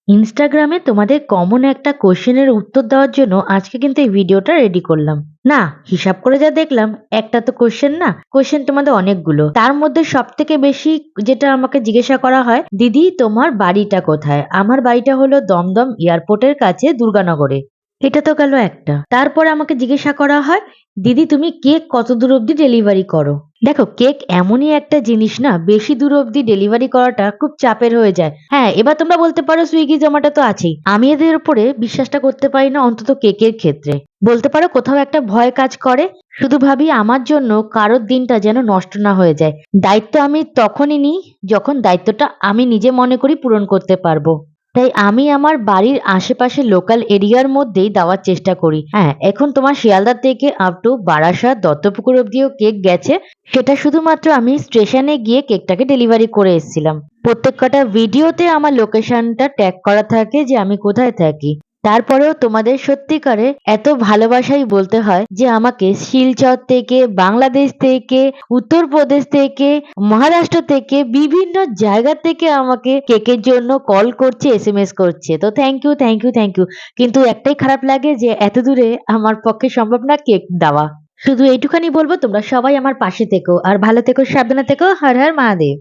ইনস্টাগ্রামে তোমাদের কমন একটা কোশ্চেনের উত্তর দেওয়ার জন্য আজকে কিন্তু এই ভিডিওটা রেডি করলাম। না, হিসাব করে যা দেখলাম একটা তো কোশ্চেন না, কোশ্চেন তোমাদের অনেকগুলো। তার মধ্যে সব থেকে বেশি যেটা আমাকে জিজ্ঞাসা করা হয়, দিদি তোমার বাড়িটা কোথায়? আমার বাড়িটা হলো দমদম এয়ারপোর্টের কাছে দুর্গানগরে। এটা তো গেল একটা। তারপর আমাকে জিজ্ঞাসা করা হয়, দিদি তুমি কেক কত দূর অব্দি ডেলিভারি করো? দেখো, কেক এমনই একটা জিনিস না, বেশি দূর অব্দি ডেলিভারি করাটা খুব চাপের হয়ে যায়। হ্যাঁ, এবার তোমরা বলতে পারো সুইগি জোম্যাটো তো আছেই, আমি এদের উপরে বিশ্বাসটা করতে পারি না, অন্তত কেকের ক্ষেত্রে। বলতে পারো কোথাও একটা ভয় কাজ করে। শুধু ভাবি আমার জন্য কারোর দিনটা যেন নষ্ট না হয়ে যায়। দায়িত্ব আমি তখনই নিই যখন দায়িত্বটা আমি নিজে মনে করি পূরণ করতে পারবো। তাই আমি আমার বাড়ির আশেপাশে লোকাল এরিয়ার মধ্যেই দেওয়ার চেষ্টা করি। হ্যাঁ, এখন তোমার শিয়ালদা থেকে আপ টু বারাসাত দত্তপুকুর অব্দিও কেক গেছে। সেটা শুধুমাত্র আমি স্টেশনে গিয়ে কেকটাকে ডেলিভারি করে এসেছিলাম। প্রত্যেক কটা ভিডিওতে আমার লোকেশনটা ট্যাগ করা থাকে যে আমি কোথায় থাকি। তারপরেও তোমাদের সত্যিকারে এত ভালোবাসাই বলতে হয় যে আমাকে শিলচর থেকে, বাংলাদেশ থেকে, উত্তরপ্রদেশ থেকে, মহারাষ্ট্র থেকে, বিভিন্ন জায়গা থেকে আমাকে কেকের জন্য কল করছে, এসএমএস করছে। তো thank you, thank you, thank you. কিন্তু একটাই খারাপ লাগে যে এত দূরে আমার পক্ষে সম্ভব না কেক দেওয়া। শুধু এইটুখানি বলবো, তোমরা সবাই আমার পাশে থেকো, আর ভালো থেকো, সাবধানে থেকো। হর হর মহাদেব।